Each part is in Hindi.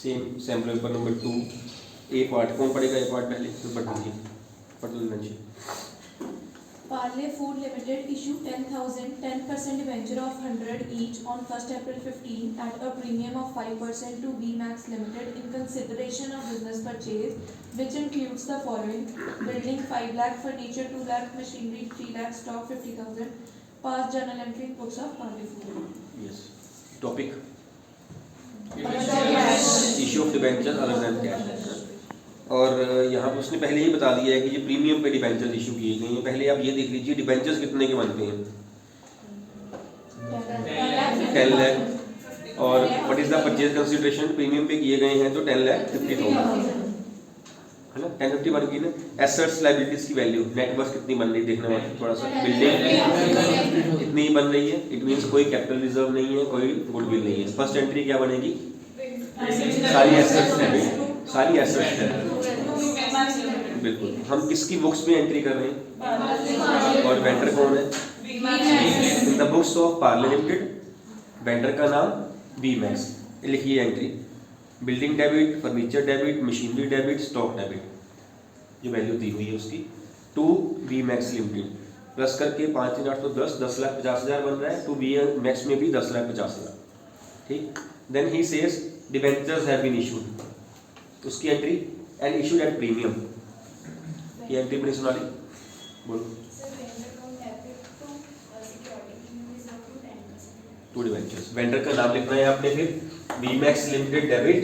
सेम पेपर नंबर 2 ए पार्ट। कौन पढ़ेगा ए पार्ट पहले? तो पढ़ लीजिए, पढ़ लीजिए। Parle Food Limited issue 10% debenture of 100 each on 1st April 15 at a premium of 5% to BMax Limited in consideration of business purchase, which includes the following: building 5 lakh, furniture 2 lakh, machinery 3 lakh, stock 50,000. Past journal entry in books of Parle Food. Yes. Topic: Cash. Issue of debenture other than cash. और यहाँ पर उसने पहले ही बता दिया है कि ये प्रीमियम पे डिबेंचर्स इशू किए गए हैं। पहले आप ये देख लीजिए डिबेंचर्स कितने के बनते हैं, 10 लाख। और what is the purchase consideration? Premium पे किए गए हैं तो 10,50,000 है ना। 1050 बन गई ना। एसेट्स लायबिलिटीज की वैल्यू नेट वर्थ कितनी बन रही है देखना है थोड़ा सा। बिल्डिंग कितनी बन रही है, इट मीन्स कोई कैपिटल रिजर्व नहीं है, कोई गुडविल नहीं है। फर्स्ट एंट्री क्या बनेगी? सारी एसेट्स डेबिट, सारी एसेट्स डेबिट। बिल्कुल। हम किसकी बुक्स में एंट्री कर रहे हैं और वेंडर कौन है? In the books of Parle limited vendor का नाम बीमैक्स। लिखिए entry: building debit, furniture debit, machinery debit, stock debit, जो वैल्यू दी हुई है उसकी, टू बीमैक्स लिमिटेड। प्लस करके 5 3 8 तो 10, 10,50,000 बन रहा है। टू बीमैक्स में भी 10,50,000। ठीक। Then he says debentures have been issued. उसकी entry: and issued at premium. ये एंट्री मैंने सुना ली, बोलो। टू डिबेंचर्स, वेंडर का नाम लिखना है आपने, फिर बीमैक्स लिमिटेड डेबिट,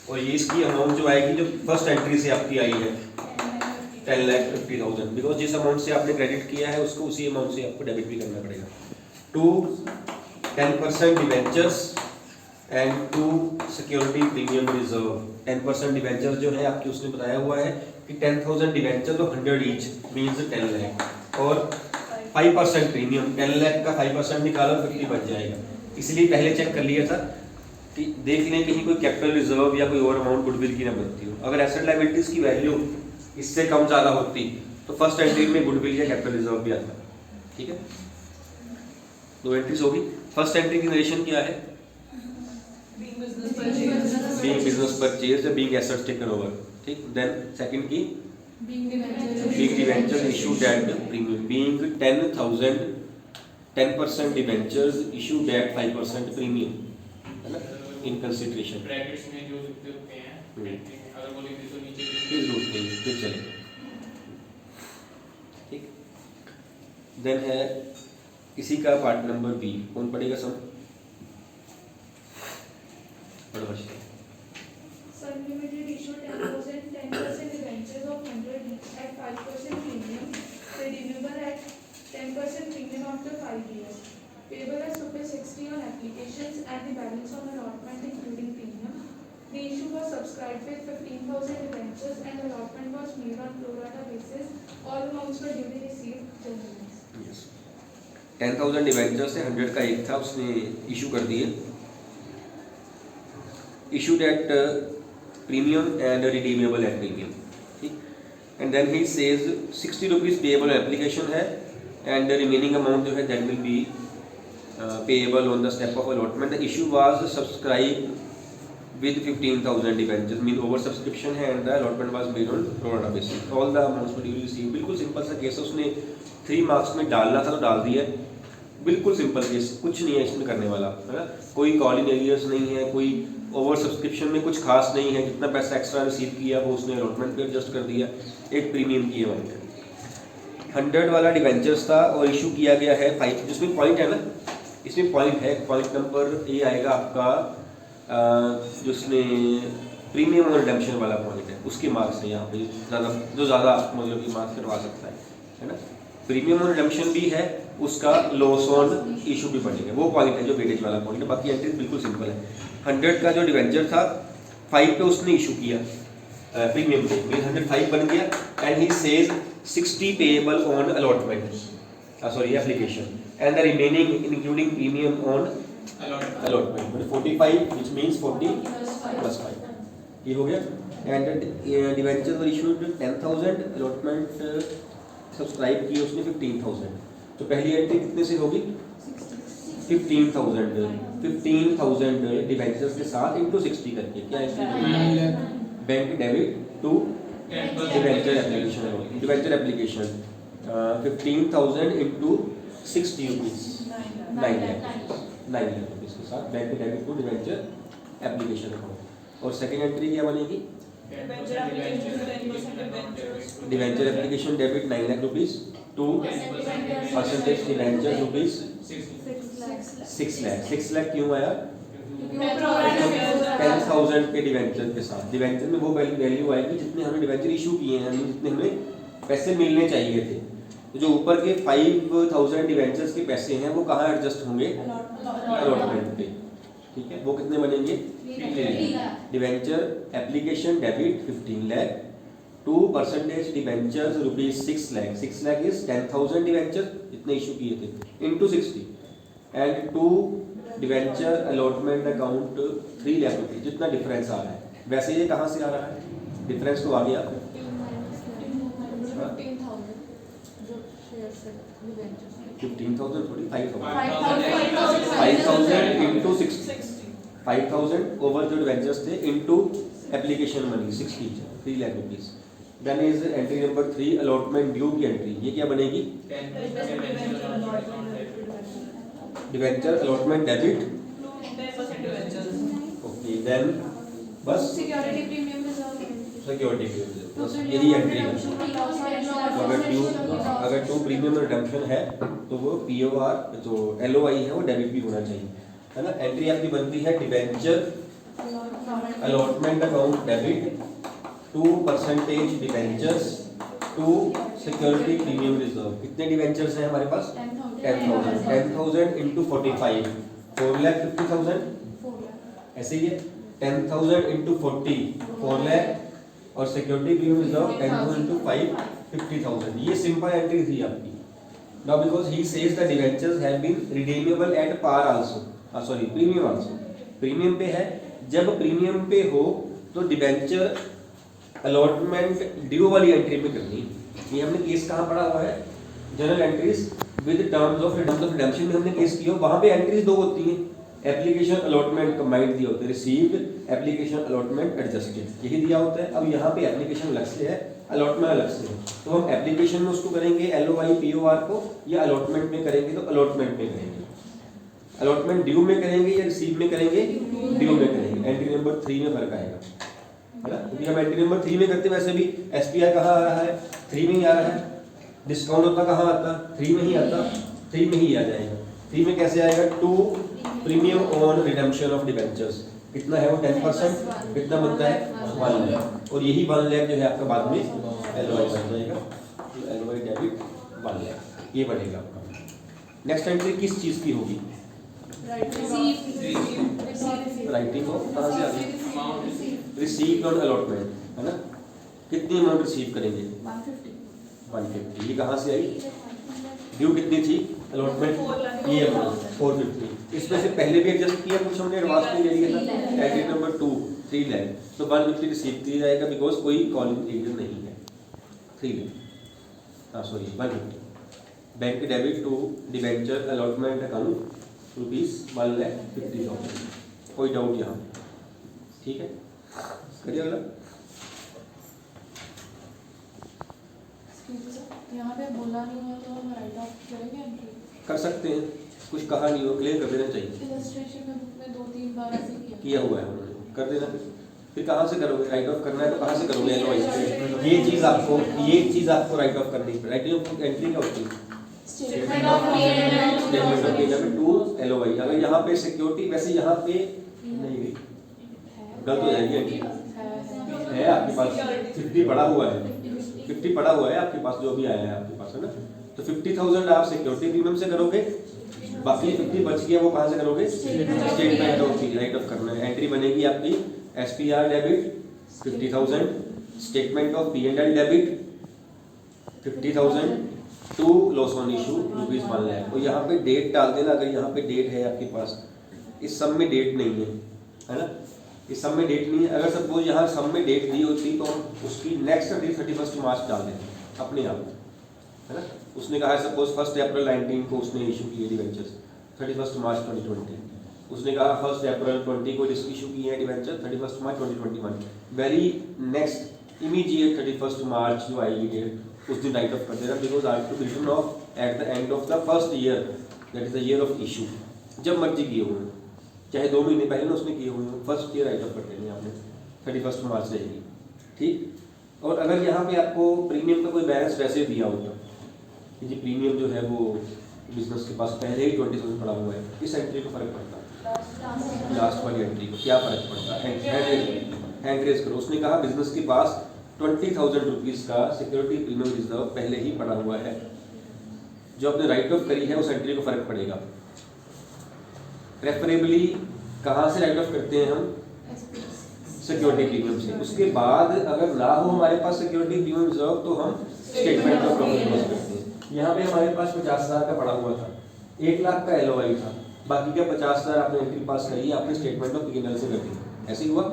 और ये इसकी अमाउंट जो आएगी जो फर्स्ट एंट्री से आपकी आई है 10,50,000, बिकॉज जिस अमाउंट से आपने क्रेडिट किया है उसको उसी अमाउंट से आपको डेबिट भी करना पड़ेगा। To 10% debentures and to security premium reserve. 10% debenture जो है आपकी उसने बताया हुआ है कि 10,000 डिबेंचर तो 100 ईच मीन्स 10 लाख, और 5% प्रीमियम। 10 लाख का 5% निकालो 50 बच जाएगा। इसलिए पहले चेक कर लिया था कि देख लें कहीं कोई कैपिटल रिजर्व या कोई और अमाउंट गुडविल की ना बनती हो। अगर एसेट लायबिलिटीज की वैल्यू इससे कम ज़्यादा होती तो फर्स्ट एंट्री में गुडविल या कैपिटल रिजर्व भी आता। ठीक है, 2 एंट्रीज होगी। फर्स्ट एंट्री की नरेशन क्या है? बीइंग बिजनेस परचेज या बीइंग एसेट्स टेकन ओवर। ठीक। देन सेकंड की being debentures issued at premium, being 10,000 10% debentures issued at 5% premium, है ना, इन कंसीडरेशन। ब्रैकेट्स में जो लिखते होते हैं अगर वो लिख दे तो नीचे फिर चले। ठीक। देन है इसी का पार्ट नंबर बी। कौन पढ़ेगा सब? पढ़ो। Sun Limited issued 10% debentures of 100 each at 5% premium, redeemable at 10% premium after 5 years. Payable as rupees 60 on applications and the balance on allotment including premium. The issue was subscribed with 15,000 debentures and allotment was made on pro rata basis. All amounts were duly received generally. Yes. 10,000 debenture से 100 का एक था, उसने इशू कर दिए। Issued at premium and redeemable at premium. ठीक। And then he says 60 rupees payable application है, and the remaining amount जो है that will be payable on the step of allotment. The issue was subscribed with 15,000 debentures, mean over subscription है, and the allotment was made on pro rata basis. All the amounts were duly received. बिल्कुल सिंपल सा केस है, उसने 3 मार्क्स में डालना था तो डाल दिया। बिल्कुल सिंपल केस, कुछ नहीं है इसमें करने वाला, है ना। कोई कॉल इन एरियर्स नहीं है, कोई ओवर सब्सक्रिप्शन में कुछ खास नहीं है। जितना पैसा एक्स्ट्रा रिसीव किया वो उसने अलॉटमेंट पे एडजस्ट कर दिया, एक प्रीमियम की अमाउंट। 100 वाला डिबेंचर्स था और इशू किया गया है 5। जिसमें पॉइंट है ना, इसमें पॉइंट है, पॉइंट नंबर ए आएगा आपका, जिसने प्रीमियम और रिडेम्पशन वाला पॉइंट है, उसके मार्क्स है यहाँ पे ज़्यादा मतलब कि मार्क्स करवा सकता है ना। प्रीमियम और रिडेम्पशन भी है, उसका लॉस ऑन इशू भी पड़ेगा, वो पॉइंट है जो वेटेज वाला पॉइंट है। बाकी एंट्रीज बिल्कुल सिंपल है। 100 का जो डिवेंचर था 5 पे उसने इशू किया प्रीमियम पे, मीन 105 बन गया। And he says 60 payable on allotment, sorry application, and the remaining including premium on allotment, मतलब 45 व्हिच मींस 40 + 5। ये हो गया। And debenture were issued 10,000, allotment subscribe किए उसने 15,000। तो पहली एंट्री कितने से होगी? 15,000 15,000 डिवेंचर्स के साथ इंटू 60 करके क्या है bank debit to 10% debenture application 15,000 into 60 rupees 9 lakh rupees के साथ bank debit to debenture application account. और सेकेंड एंट्री क्या बनेगी? Debenture application debit 9 lakh rupees to percentage debenture rupees 6 lakh. 6 lakh क्यों आया? 10,000 के डिवेंचर के साथ। डिवेंचर में वो वैल्यू आएगी जितने हमने डिवेंचर इशू किए हैं, जितने हमें पैसे मिलने चाहिए थे। तो जो ऊपर के 5,000 डिवेंचर्स के पैसे हैं वो कहाँ एडजस्ट होंगे? अलॉटमेंट पे। ठीक है, वो कितने बनेंगे? Debenture application debit 15 lakh to percentage debentures rupees 6 lakh. 6 lakh is 10,000 debenture जितने इशू किए थे into 60 and to debenture allotment account 3 lakh rupees जितना डिफरेंस आ रहा है। वैसे ये कहाँ से आ रहा है? डिफरेंस तो आ गया 15,000 थोड़ी 5,000 इंटू 60 5,000 ओवर जो डिवेंचर्स थे into application money 60 3 lakh rupees. Then is entry number 3 allotment due की एंट्री। ये क्या बनेगी? Debenture allotment debit okay. Then बस सिक्योरिटी प्रीमियम सिक्योरिटी बस यही एंट्री है। तो अगर टू प्रीमियम रिडम्पशन है तो वो POR जो LOI है वो डेबिट भी होना चाहिए, है ना। एंट्री आपकी बनती है debenture allotment account debit to percentage debentures to security premium reserve. कितने डिवेंचर्स हैं हमारे पास? 10,000 10,000 इंटू 45 4,50,000 ऐसे ही है। 10,000 इंटू 40 4 लाख और सिक्योरिटी प्रीमियम रिजर्व 10,000 इंटू 5 50,000। ये सिंपल एंट्री थी आपकी। Now because he says the debentures have been redeemable at par also sorry premium also. Premium पे है, जब प्रीमियम पे हो तो डिवेंचर अलॉटमेंट ड्यू वाली एंट्री में करनी। ये हमने केस कहाँ पढ़ा हुआ है? General entries with terms of redemption में हमने केस किया। वहां पे एंट्रीज दो होती हैं, एप्लीकेशन अलॉटमेंट कंबाइंड दिया होता है, रिसीव्ड एप्लीकेशन अलॉटमेंट एडजस्टेड यही दिया होता है। अब यहाँ पे एप्लीकेशन अलग से है, अलॉटमेंट अलग से है। तो हम एप्लीकेशन में उसको करेंगे LOI POR को, या अलॉटमेंट में करेंगे तो अलॉटमेंट में करेंगे। अलॉटमेंट ड्यू में करेंगे या रिसीव में करेंगे? ड्यू में करेंगे। एंट्री नंबर 3 में फर्क आएगा, है ना। क्योंकि हम एंट्री नंबर 3 में करते वैसे भी SPR कहाँ आ रहा है? 3 में ही आ रहा है। डिस्काउंट होता कहाँ आता? 3 में ही आता, 3 में ही आ जाएगा। 3 में कैसे आएगा? To premium on redemption of debentures कितना है वो? 10%। कितना बनता है? 1 लाख। और यही 1 लाख जो है आपका बाद में LOI बन जाएगा। तो LOI डेबिट 1 लाख ये बनेगा आपका। नेक्स्ट एंट्री किस चीज़ की होगी? राइटिंग ऑफ कहाँ से आ गई? रिसीव्ड ऑन अलॉटमेंट, है ना। कितनी अमाउंट रिसीव करेंगे? 150। ये कहाँ से आई? ड्यू कितनी थी? अलॉटमेंट ये अमाउंट 450। इसमें से पहले भी एडजस्ट किया, कुछ हमने एडवांस में ले लिया था। एंट्री नंबर 2 3 लाख, तो 150 रिसीव किया जाएगा बिकॉज कोई कॉलिंग एजेंट नहीं है। 3 लाख हाँ sorry 150 bank debit to debenture allotment account rupees 1,50,000। कोई डाउट यहाँ? ठीक है, करिए अगला। यहाँ पे बोला नहीं है तो हम राइट ऑफ करेंगे एंट्री? कर सकते हैं, कुछ कहा नहीं हो क्लियर कर देना चाहिए। इलस्ट्रेशन में बुक में 2-3 बार ऐसे किया हुआ है उन्होंने, कर देना। फिर कहाँ से करोगे? राइट ऑफ करना है तो कहाँ से करोगे? LOI। ये चीज़ आपको राइट ऑफ करनी है। राइटिंग ऑफ एंट्री क्या होती है? Statement of payment to LOI। अगर यहाँ पे सिक्योरिटी, वैसे यहाँ पे नहीं गई, गलत हो जाएगी एंट्री। है आपके पास 50 पड़ा हुआ है, 50 पड़ा हुआ है आपके पास, जो भी आया है आपके पास, है ना। तो 50,000 आप सिक्योरिटी प्रीमियम से करोगे, बाकी 50 बच गया वो कहाँ से करोगे? Statement of fee write off करना है। एंट्री बनेगी आपकी SPR debit 50,000, statement of P&L debit 50,000 to loss on issue rupees 1 lakh. तो यहाँ पे डेट डाल देना। अगर यहाँ पे डेट है आपके पास, इस सब में डेट नहीं है ना, इस सब में डेट नहीं है। अगर सपोज यहाँ सब में डेट दी होती तो उसकी नेक्स्ट 31 मार्च डाल देते अपने आप, है ना। उसने कहा है सपोज 1 अप्रैल 19 को उसने इशू किए डिवेंचर्स, 31 मार्च 2020, उसने कहा 1 अप्रैल 20 को इशू किए हैं डिवेंचर, 31 मार्च 2021 वेरी नेक्स्ट इमीडिएट 31 मार्च जो आएगी डेट उस दिन राइट ऑफ कर देना, because after return of at the end of the first year that is the year of issue, जब मर्जी किए हुए हैं, चाहे 2 महीने पहले ना उसने किए हुए हैं, फर्स्ट ईयर राइट ऑफ कर देंगे आपने, 31 मार्च रहेगी, ठीक। और अगर यहाँ पे आपको प्रीमियम का कोई बैलेंस वैसे दिया होता कि जी प्रीमियम जो है वो बिजनेस के पास पहले ही 20,000 पड़ा हुआ है, इस एंट्री को फर्क पड़ता है, लास्ट वाली एंट्री को क्या फर्क पड़ता है, हैंड रेज करो। उसने कहा बिजनेस के पास 20,000 रुपीज़ का सिक्योरिटी प्रीमियम रिजर्व पहले ही पड़ा हुआ है, जो आपने राइट ऑफ करी है उस एंट्री को फर्क पड़ेगा। प्रेफरेबली कहाँ से राइट ऑफ करते हैं हम, सिक्योरिटी प्रीमियम से। उसके बाद अगर ना हो हमारे पास सिक्योरिटी प्रीमियम रिजर्व तो हम स्टेटमेंट ऑफ प्रॉफिट लॉस करते हैं। यहाँ पे हमारे पास 50,000 का पड़ा हुआ था, 1 लाख का LOI था, बाकी का 50,000 आपने एंट्री पास करी, आपने स्टेटमेंट ऑफ P&L से कर दी, ऐसे ही हुआ।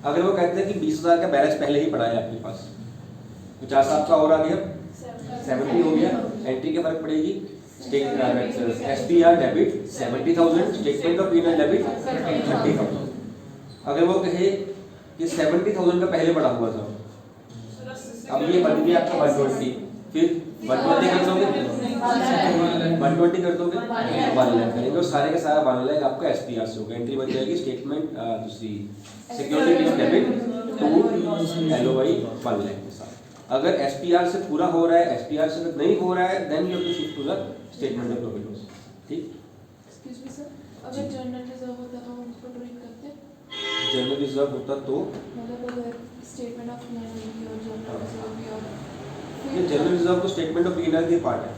अगर वो कहते हैं कि 20,000 का बैलेंस पहले ही पड़ा है आपके पास, 50 आपका और आ गया 70 हो गया, एंट्री क्या फर्क पड़ेगी, SPR debit 70,000, statement of P&L debit 30,000। अगर वो कहे कि 70,000 का पहले पड़ा हुआ था, अब ये बन गया आपका 120, फिर 120 कर दोगे, 120 कर दोगे 1 लाख करेंगे और सारे का सारा 1 लाख आपका SPR से होगा, एंट्री बन जाएगी स्टेटमेंट दूसरी security debit to LOI 1 lakh के साथ। अगर SPR से पूरा हो रहा है, SPR से नहीं हो रहा है, then you have to shift to the statement of profit loss, ठीक। एक्सक्यूज मी सर, अगर जनरल रिजर्व होता तो हम उसको ट्रीट करते, जनरल रिजर्व होता तो मतलब अगर स्टेटमेंट ऑफ P&L भी और जनरल रिजर्व भी और ये जनरल रिजर्व तो स्टेटमेंट ऑफ P&L के पार्ट है।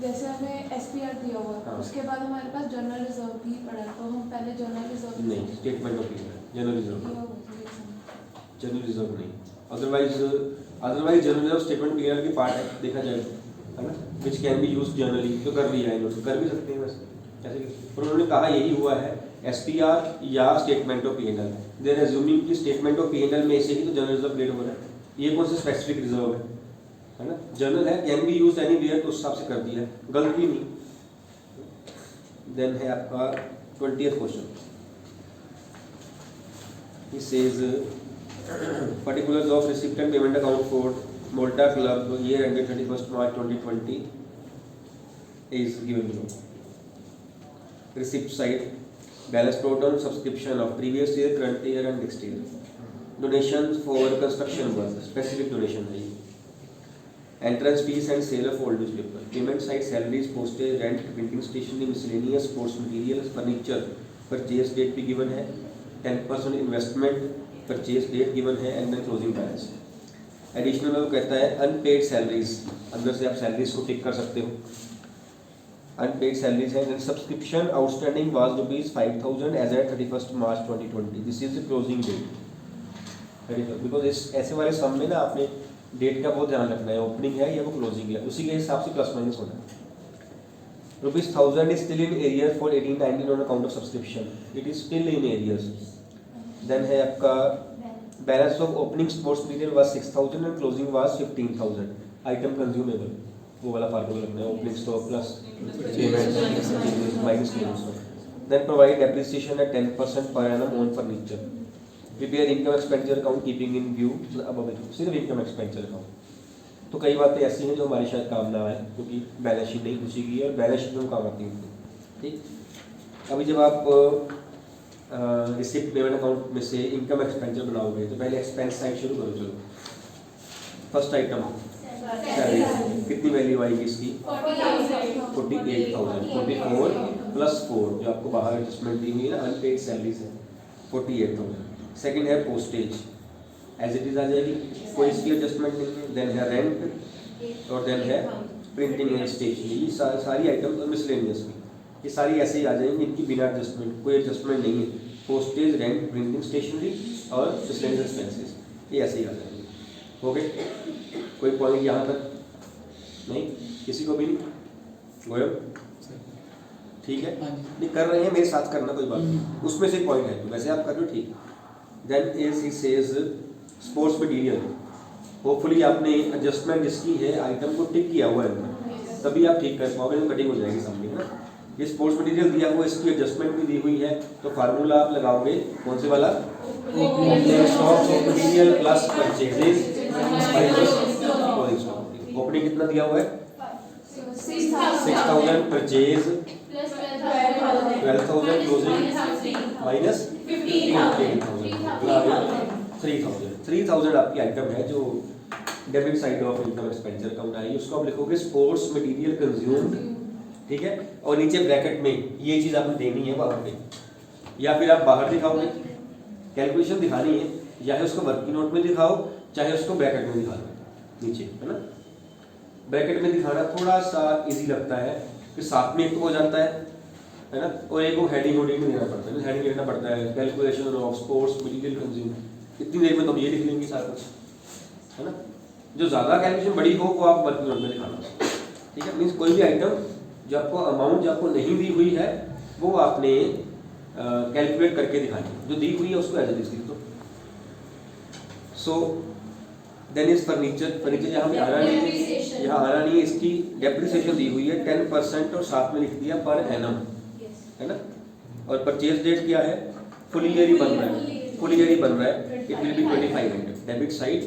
जैसे हमें SPR दिया हुआ है, हाँ। उसके बाद हमारे पास जनरल रिजर्व भी पड़ा है, तो हम पहले जनरल रिजर्व नहीं, statement of P&L, general reserve दिया हुआ है, ये समझ। जनरल रिजर्व नहीं, otherwise general reserve statement P&L के पार्ट है, देखा जाए तो, है ना, which can be used generally, तो कर दिया है इन्होंने, कर भी सकते हैं वैसे ऐसे, पर उन्होंने कहा यही हुआ है SPR या statement of P&L, they are assuming कि स्टेटमेंट ऑफ P&L में से ही तो जनरल रिजर्व क्रिएट हो रहा है, ये कौन सा स्पेसिफिक रिजर्व है ना, जनरल है, कैन बी यूज्ड एनीवेयर, तो उस हिसाब से कर दिया है, गलत भी नहीं। देन है आपका 20th question, he says particulars of receipt and payment account for Malta Club year ended 31st March 2020 is given below. Receipt side, balance total subscription of previous year, current year and next year. Donations for construction work, specific donation है ये. Entrance fees and sale of old newspaper. Payment side, salaries, postage, rent, printing stationery, miscellaneous, sports materials, furniture. Purchase date भी given है. 10% investment, purchase date given है and then closing balance. Additional में वो कहता है unpaid salaries. अंदर से आप salaries को टिक कर सकते हो. Unpaid salaries है. Then subscription outstanding was ₹5,000 as at 31st March 2020. This is the closing date. Because इस ऐसे वाले सम में ना आपने डेट का बहुत ध्यान रखना है, ओपनिंग है या वो क्लोजिंग है, उसी के हिसाब से प्लस माइनस होना है। ₹1,000 is still in arrears for 18-19 on account of subscription. It is still in arrears. Then है आपका balance of opening sports period was 6,000 and closing was 15,000. Item consumable, वो वाला फार्मूला लगना है, opening stock plus payment minus closing stock. Then provide depreciation at 10% per annum on furniture. Prepare income expenditure account keeping in view above it. सिर्फ income expenditure account। तो कई बातें ऐसी हैं जो हमारी शायद काम ना आए, क्योंकि बैलेंस शीट नहीं पूछी गई है और बैलेंस शीट में काम आती है, ठीक। अभी जब आप रिसिप्ट पेमेंट अकाउंट में से इनकम एक्सपेंडिचर बनाओगे तो पहले एक्सपेंस साइड शुरू करो। चलो, फर्स्ट आइटम सैलरी, कितनी वैल्यू आएगी इसकी 48,000, 44 प्लस 4 जो आपको बाहर एडजस्टमेंट दी हुई है ना, अनपेड सैलरीज है 48,000। सेकेंड है पोस्टेज, एज इट इज आ जाएगी, कोई इसकी एडजस्टमेंट नहीं है। देन है रेंट और देन है प्रिंटिंग एंड स्टेशनरी, ये सारी आइटम और मिसलेनियस भी, ये सारी ऐसे ही आ जाएंगी, इनकी बिना एडजस्टमेंट, कोई एडजस्टमेंट नहीं है। पोस्टेज, रेंट, प्रिंटिंग स्टेशनरी और मिसलेनियस एक्सपेंसेस, ये ऐसे ही आ जाएंगे। हो गए, कोई पॉइंट यहाँ तक नहीं, किसी को भी नहीं गोयल, ठीक है, नहीं कर रहे हैं मेरे साथ करना, कोई बात नहीं, उसमें से पॉइंट है तो वैसे आप कर लो, ठीक। Then is he says sports material, hopefully आपने एडजस्टमेंट जिसकी है आइटम को टिक किया हुआ है, तभी आप ठीक कर पाओगे, तो कटिंग हो जाएगी सामने, है ना। ये स्पोर्ट्स मटेरियल दिया हुआ है, इसकी एडजस्टमेंट भी दी हुई है, तो फार्मूला आप लगाओगे कौन से वाला, मटेरियल प्लस परचेजेस ओपनिंग कितना दिया हुआ है 6000 परचेज 12,000 क्लोजिंग माइनस 3000 आपकी आइटम है जो debit side of income expenditure account आएगी, उसको आप लिखोगे स्पोर्ट्स मटेरियल कंज्यूम्ड, ठीक है, और नीचे ब्रैकेट में ये चीज आपने देनी है वहां पे, या फिर आप बाहर दिखाओगे, कैलकुलेशन दिखानी है, चाहे उसको वर्किंग नोट में दिखाओ चाहे उसको ब्रैकेट में दिखा दो नीचे, है ना। ब्रैकेट में दिखाना थोड़ा सा इजी लगता है कि साथ में एक तो हो जाता है ना, और एक को हेडिंग वोडिंग में देना पड़ता है, हेडिंग लिखना पड़ता है calculation of sports material consume, इतनी देर में तो हम ये लिख लेंगे सारा कुछ, है ना। जो ज़्यादा कैलकुलेशन बड़ी हो वो आप वर्किंग नोट में दिखाना, ठीक है। मीन्स कोई भी आइटम जो आपको अमाउंट जो आपको नहीं दी हुई है वो आपने कैलकुलेट करके दिखानी, जो दी हुई है उसको एज इट इज लिख दो। सो देन इज फर्नीचर यहाँ पे आना नहीं है, यहाँ आना नहीं है, इसकी डेप्रिसिएशन दी हुई है 10% और साथ में लिख दिया पर एनम, है ना। और परचेज डेट क्या है, फुल ईयर ही बन रहा है, फुल ईयर ही बन रहा है, it will be 2500 debit side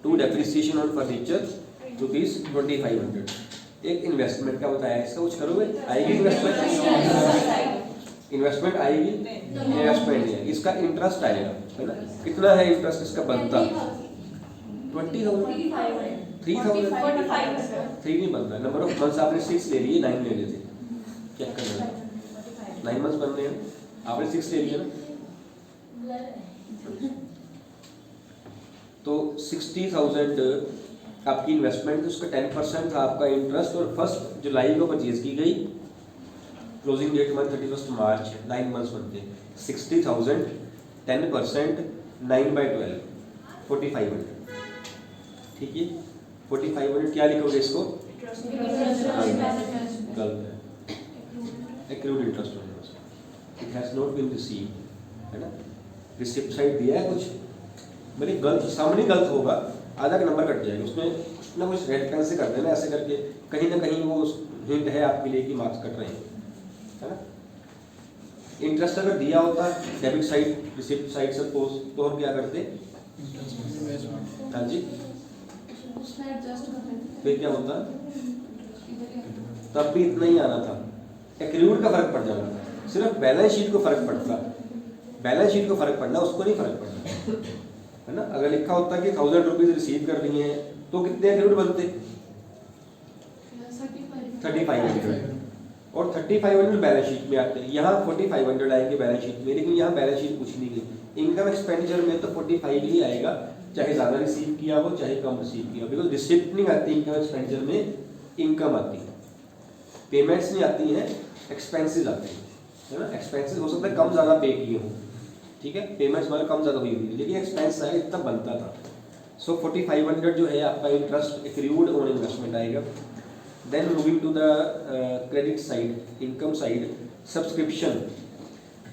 to depreciation on furniture rupees 2500। एक इन्वेस्टमेंट का बताया है, इसका कुछ करोगे, आएगी इन्वेस्टमेंट आएगी, इन्वेस्टमेंट है, इसका इंटरेस्ट आएगा, है ना। कितना है इंटरेस्ट इसका बनता, 20,000 3,000 3 नहीं बनता, नंबर ऑफ मंथ्स आपने 6 ले लिए, 9 ले लेते, चेक कर लेना, 9 मंथ्स बन रहे हैं, आपने 6 ले लिया ना, तो 60,000 आपकी इन्वेस्टमेंट, उसका 10% था आपका इंटरेस्ट, और 1 जुलाई को परचेज की गई, क्लोजिंग डेट मंथ 31 मार्च, 9 मंथ्स बनते हैं, 60,000 10% 9/12 4500, ठीक है। 4500 क्या लिखोगे इसको, गलत है, एक्रूड इंटरेस्ट होगा, it has not been received, है ना। रिसिप्ट साइड दिया है कुछ, मेरे गलत सामने गलत होगा, आधा का नंबर कट जाएगा, उसमें कुछ ना कुछ रेड पेन से कर देना ऐसे करके, कहीं ना कहीं वो हिंट है आपके लिए कि मार्क्स कट रहे हैं, है ना। इंटरेस्ट अगर दिया होता debit side receipt side suppose, तो हम क्या करते, हाँ जी, फिर क्या होता, तब भी इतना ही आना था, एक्रूड का फर्क पड़ जाना, सिर्फ बैलेंस शीट को फर्क पड़ता, बैलेंस शीट को फर्क पड़ना, उसको नहीं फर्क पड़ना, है ना। अगर लिखा होता कि 1000 रुपीज रिसीव कर रही हैं तो कितने एक्रूड बनते, 3500, और 3500 बैलेंस शीट में आते हैं, यहाँ 4500 आएंगे बैलेंस शीट में, लेकिन यहाँ बैलेंस शीट कुछ नहीं गई, इनकम एक्सपेंडिचर में तो 45 ही आएगा, चाहे ज़्यादा रिसीव किया हो चाहे कम रिसीव किया हो, बिकॉज रिसिप्ट नहीं आती इनकम एक्सपेंडिचर में, इनकम आती है, पेमेंट्स नहीं आती हैं, एक्सपेंसेस आते हैं, है ना। एक्सपेंसेस हो सकता है कम ज़्यादा पे किए हों, ठीक है, पेमेंट्स हमारे कम ज़्यादा हुई हुई, लेकिन एक्सपेंस है इतना बनता था। सो 4500 जो है आपका इंटरेस्ट एक्रूड ऑन इन्वेस्टमेंट आएगा। Then moving to the credit side, income side, subscription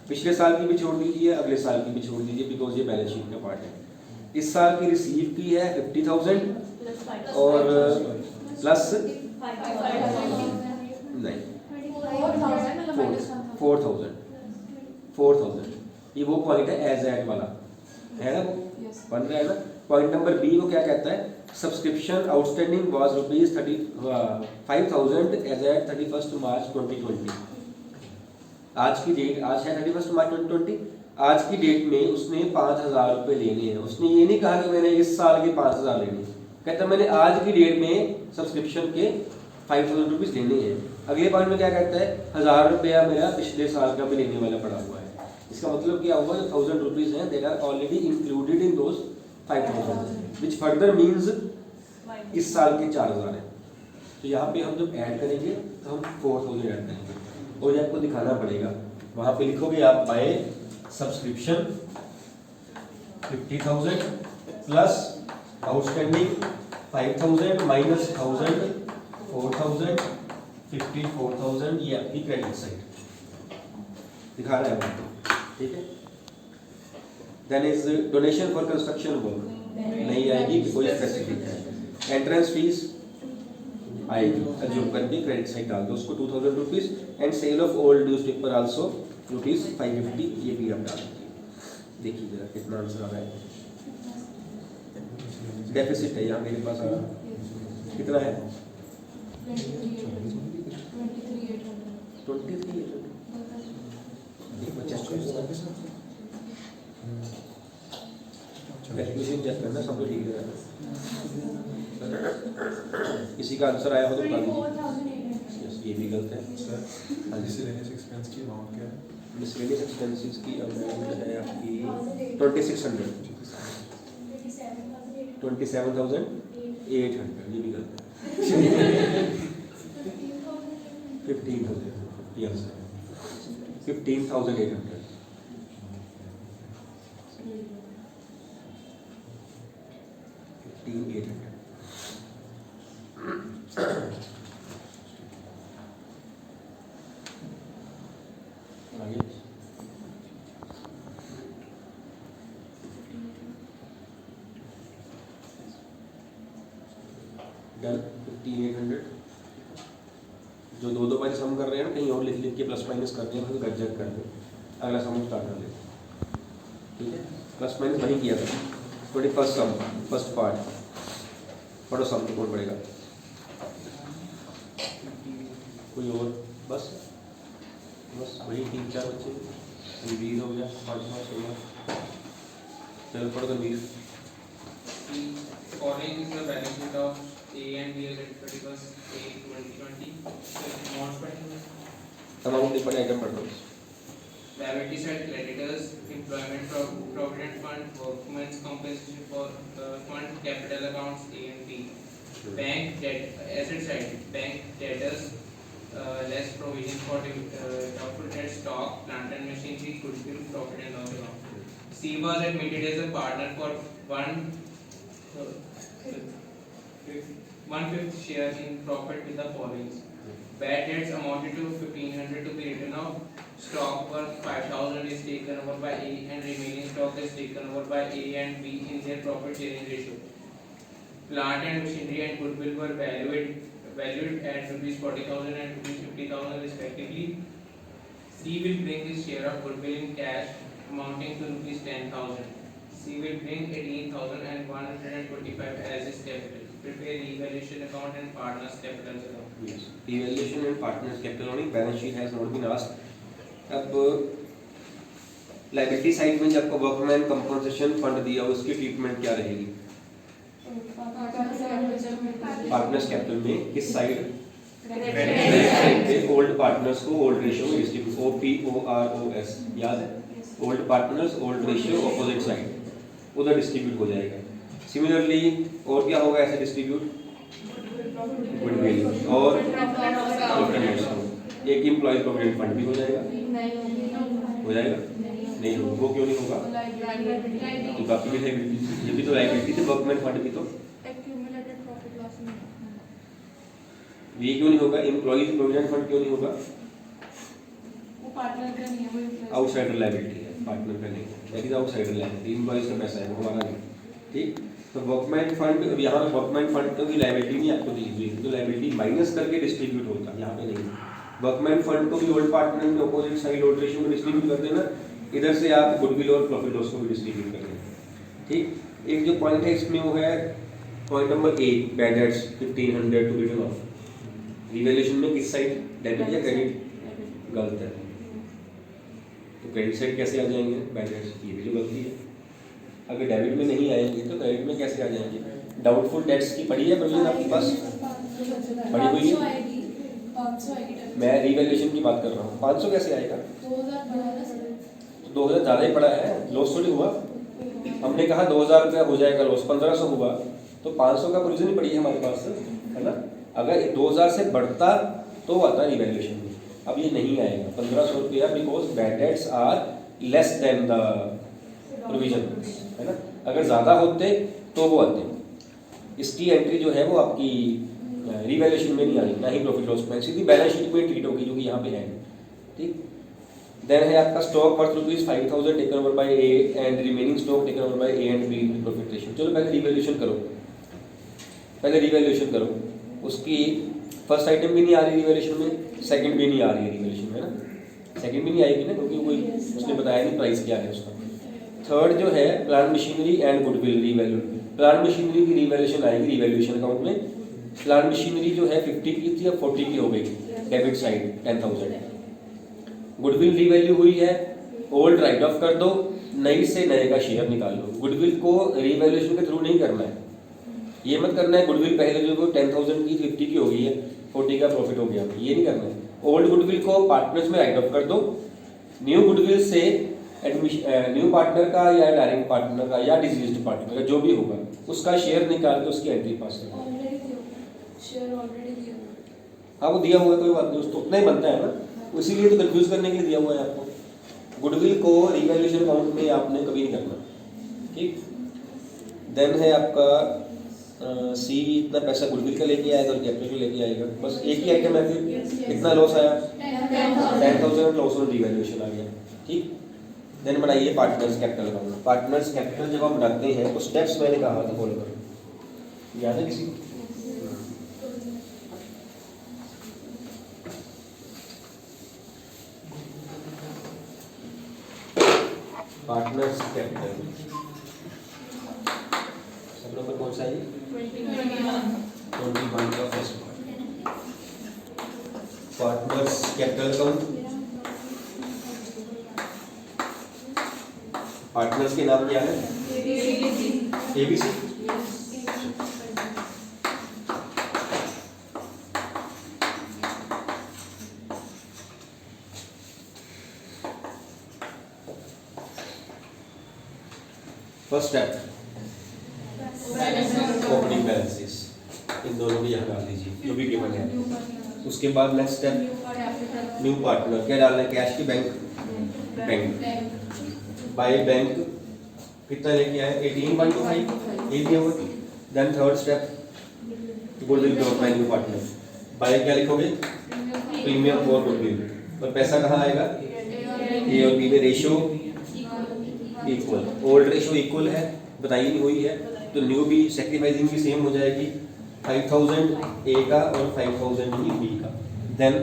पिछले साल की भी छोड़ दीजिए, अगले साल की भी छोड़ दीजिए, बिकॉज ये बैलेंस शीट का पार्ट है। इस साल की रिसीव की है 50,000 और प्लस नहीं 4,000, ये वो पॉइंट है एज एट वाला, है ना, वो बन रहा है ना। पॉइंट नंबर बी वो क्या कहता है, subscription outstanding was ₹5,000 as at 31 March 2020। आज की डेट, आज है 31 मार्च 2020, आज की डेट में उसने 5,000 रुपये लेने हैं। उसने ये नहीं कहा कि मैंने इस साल के 5,000 लेने, कहता मैंने आज की डेट में सब्सक्रिप्शन के 5,000 रुपीज़ लेने हैं। अगले पॉइंट में क्या कहता है, 1,000 रुपया मेरा पिछले साल का भी लेने वाला पड़ा हुआ है। इसका मतलब क्या हुआ, जो 1,000 रुपीज़ हैं that are already included in those 5,000 which further means इस साल के 4,000 हैं। तो यहाँ पे हम जब ऐड करेंगे तो हम 4,000 ऐड करेंगे और ये आपको दिखाना पड़ेगा। वहाँ पे लिखोगे आप by subscription 50,000 plus outstanding 5,000 minus 1,000 4,000 54,000, ये आपकी क्रेडिट साइड दिखा रहा है आपको, ठीक है। Then is donation for construction work नहीं आएगी, कोई स्पेसिफिक है। एंट्रेंस फीस आएगी, एज्यूम करके क्रेडिट साइड डाल दो उसको 2000 rupees and sale of old newspaper also ₹550, ये भी आप डाल दीजिए। देखिए जरा कितना आंसर आ रहा है। डेफिसिट है यहाँ मेरे पास आ रहा, कितना है 23। कैलकुलेशन चेक करना, सब कुछ ठीक है। किसी का आंसर आया हो तो बता दीजिए। यस, ये भी गलत है। हाँ जी, मिसलेनियस एक्सपेंस की अमाउंट क्या है? मिसलेनियस एक्सपेंसेस की अमाउंट है आपकी 2600, 27,800, ये भी गलत है। 15,000, यस 15,800। 15,800। आगे डन 15,800। जो दो बार सम कर रहे हैं ना, कहीं और लिख लिख के प्लस माइनस कर रहे हैं तो गजब कर दो। अगला सम स्टार्ट कर लेते, ठीक है। प्लस माइनस वही किया था, 21st सम, फर्स्ट पार्ट पढ़ो, सम तो कौन पड़ेगा, कोई और, बस वही 3-4 बच्चे, तनवीर हो गया 5 हो गया। चलो पढ़ो Tanveer. Following is the balance sheet of A and B as at 31st May 2020. Amounts पढ़ेंगे। अमाउंट नहीं पढ़े, आइटम पढ़ दो। Liability side creditors, employment provident fund, workmen's compensation for fund, capital accounts A and B. Bank debt, asset side, bank debtors, less provision for doubtful debt, stock, plant and machinery, goodwill, profit and loss account. C was admitted as a partner for 1/5 share in profit with the following. Bad debts amounted to 1,500 to be written off. Stock worth 5,000 is taken over by A and remaining stock is taken over by A and B in their profit sharing ratio. Plant and machinery and goodwill were valued at ₹40,000 and ₹50,000 respectively. C will bring his share of goodwill in cash amounting to ₹10,000. C will bring 18,125 as his capital. Prepare revaluation account and partners capital account. Yes. Evaluation and partners capital only, balance sheet has not been asked. अब लाइबिलिटी साइड में जब आपको वर्कमैन कंपनसेशन फंड दिया, उसकी ट्रीटमेंट क्या रहेगी? पार्टनर्स कैपिटल में किस साइड पे? ओल्ड पार्टनर्स को ओल्ड रेशियो में डिस्ट्रीब्यूट, OPOROS याद है? Old partners old ratio opposite side उधर डिस्ट्रीब्यूट हो जाएगा। सिमिलरली और क्या होगा ऐसे डिस्ट्रीब्यूट? गुडविल और एक एम्प्लॉय प्रोविडेंट फंड भी हो जाएगा, हो जाएगा? नहीं होगा, वो क्यों नहीं होगा? तो बाकी भी लाइबिलिटी, ये भी तो लाइबिलिटी थी, वर्कमैन फंड भी तो। ये क्यों नहीं होगा? एम्प्लॉयज प्रोविडेंट फंड क्यों नहीं होगा? वो पार्टनर का नहीं है, वो आउटसाइडर लाइबिलिटी है, पार्टनर का नहीं है, that is outsider liability, employees का पैसा है, वो हमारा नहीं। ठीक, तो वर्कमैन फंड, यहाँ पे वर्कमैन फंड की लाइबिलिटी नहीं आपको दी हुई, तो लाइबिलिटी माइनस करके डिस्ट्रीब्यूट होता है, यहाँ पे नहीं। वर्कमैन फंड को भी ओल्ड पार्टनर में अपोजिट साइड ओल्ड रेशियो में डिस्ट्रीब्यूट कर देना, इधर से आप गुडविल और प्रॉफिट लॉस को भी डिस्ट्रीब्यूट कर देना। ठीक, एक जो पॉइंट है इसमें वो है point number 8, bad debts 1,500 to written off. Revaluation में किस साइड, डेबिट या क्रेडिट? गलत है, तो क्रेडिट साइड कैसे आ जाएंगे? बैड डेट्स, ये भी जो गलती है। अगर डेबिट में नहीं आएंगे तो क्रेडिट में कैसे आ जाएंगे? डाउटफुल डेट्स की पड़ी है प्रोविजन आपके पास, पड़ी हुई है? मैं रिवैल्यूएशन की बात कर रहा हूँ, 500 कैसे आएगा? 2000 ज़्यादा ही पड़ा है, लॉस थोड़ी हुआ। हमने कहा 2000 रुपया हो जाएगा लॉस, 1500 हुआ, तो 500 का प्रोविजन ही पड़ी है हमारे पास, है ना। अगर 2000 से बढ़ता तो आता रिवैल्यूएशन में, अब ये नहीं आएगा 1500 रुपया, because bad debts are less than the provision, है ना। अगर ज़्यादा होते तो वो आते, इसकी एंट्री जो है वो आपकी रिवैल्यूएशन में नहीं आनी, ना ही प्रॉफिट लॉस में, सीधी बैलेंस शीट में ट्रीट होगी, जो कि यहाँ पे है। ठीक, देन है आपका stock worth ₹5,000 taken over by A and remaining stock taken over by A and B in profit ratio. चलो पहले रिवैल्यूएशन करो, उसकी फर्स्ट आइटम भी नहीं आ रही रिवैल्यूएशन में, सेकंड भी नहीं आ रही है रिवैल्यूएशन में, है ना, सेकंड भी नहीं आएगी ना, क्योंकि कोई उसने बताया नहीं प्राइस क्या है उसका। थर्ड जो है plant machinery and goodwill revalue, plant machinery की रिवैल्यूएशन आएगी रिवैल्यूएशन अकाउंट में। प्लांट मशीनरी जो है 50 की थी अब 40 की हो गई, डेबिट साइड 10,000। गुडविल रिवैल्यू हुई है, ओल्ड राइट ऑफ कर दो, नई से नए का शेयर निकाल लो। गुडविल को रिवैल्यूएशन के थ्रू नहीं करना है, ये मत करना है गुडविल पहले जो 10,000 की 50 की हो गई है, 40 का प्रॉफिट हो गया, ये नहीं करना है। ओल्ड गुडविल को पार्टनर्स में राइट ऑफ कर दो, न्यू गुडविल से न्यू पार्टनर का या डायरेक्ट पार्टनर का या डिसीज्ड पार्टनर का जो भी होगा उसका शेयर निकाल के उसकी एंट्री पास कर दो। ऑलरेडी दिया, शेयर ऑलरेडी दिया। हाँ वो दिया हुआ है, कोई बात नहीं, उसको उतना ही बनता है ना, इसीलिए तो कंफ्यूज करने के लिए दिया हुआ है आपको। गुडविल को रिवैल्यूएशन अकाउंट में आपने कभी नहीं करना, ठीक। देन है आपका सी, इतना पैसा गुडविल का लेके आएगा और कैपिटल का लेके आएगा, बस एक ही आइटम है, फिर इतना लॉस आया 10,000 लॉस और रिवैल्यूएशन आ गया, ठीक। देन बनाइए partners capital account. Partners capital जब हम बनाते हैं तो स्टेप्स मैंने कहा था फॉलो करो, याद है किसी को? पार्टनर्स कैपिटल सब नंबर कौन सा है? 21 का first partners capital account. Partners के नाम क्या है? ABC। First step opening balances, इन दोनों को यहाँ डाल दीजिए जो भी गिवन है। उसके बाद नेक्स्ट स्टेप न्यू पार्टनर, क्या डालना है? कैश की बैंक बाय बैंक कितना लेके आए? 18,125 ये दिया हुआ। Then third step goodwill block by new partner, by क्या लिखोगे? प्रीमियम फॉर गुडविल, और पैसा कहाँ आएगा? ए और बी में ratio equal, old ratio equal है, बताई नहीं हुई है, तो न्यू भी सैक्रिफाइसिंग भी सेम हो जाएगी, 5,000 ए का और 5,000 बी का। देन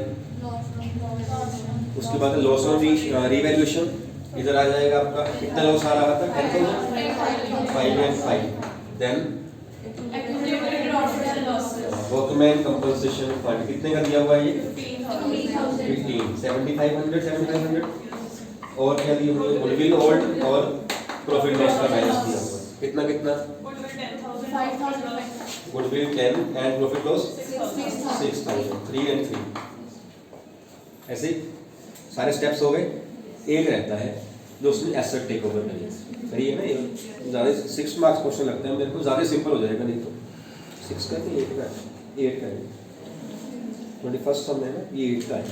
उसके बाद लॉस ऑन रिवैल्यूएशन, इधर आ जाएगा आपका कितना लॉस आ रहा था? 10,000, 5 and 5। Then workman compensation fund कितने का दिया हुआ है? ये 15, 7,500 और क्या दिया हुआ है? गुडविल ओल्ड और प्रॉफिट लॉस का बैलेंस दिया हुआ है, कितना कितना? Goodwill 10 and profit loss 6,000, 3 and 3। ऐसे सारे स्टेप्स हो गए। एक रहता है जो उसने एसेट टेक ओवर करी है ना, ये ज़्यादा 6 मार्क्स क्वेश्चन लगता है मेरे को, ज़्यादा सिंपल हो जाएगा, नहीं तो 6 का नहीं 8 का है, 8 का है 21st सम है ना, ये 8 का है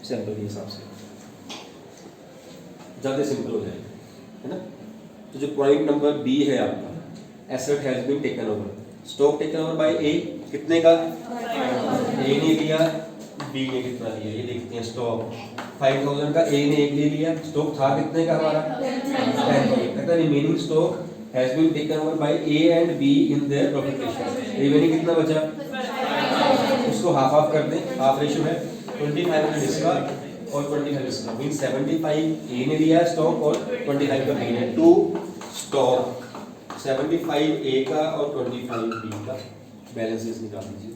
सैम्पल के हिसाब से, ज़्यादा सिंपल हो जाएगा, है ना। तो जो पॉइंट नंबर बी है आपका, asset has been taken over, stock taken over by A, कितने का? ए ने लिया, बी ने कितना लिया, ये देखते हैं। स्टॉक 5,000 का ए ने एक ले लिया, स्टॉक था कितने का हमारा? 10,000। कहता है remaining stock has been taken over by A and B in their profit ratio, remaining कितना बचा? उसको हाफ हाफ कर दें, हाफ रेशियो है 25 इसका और 25 इसका, मीन 75 ए ने लिया स्टॉक और 25 का बी ने, 2 स्टॉक 75 ए का और 25 बी का, बैलेंसेस निकाल दीजिए।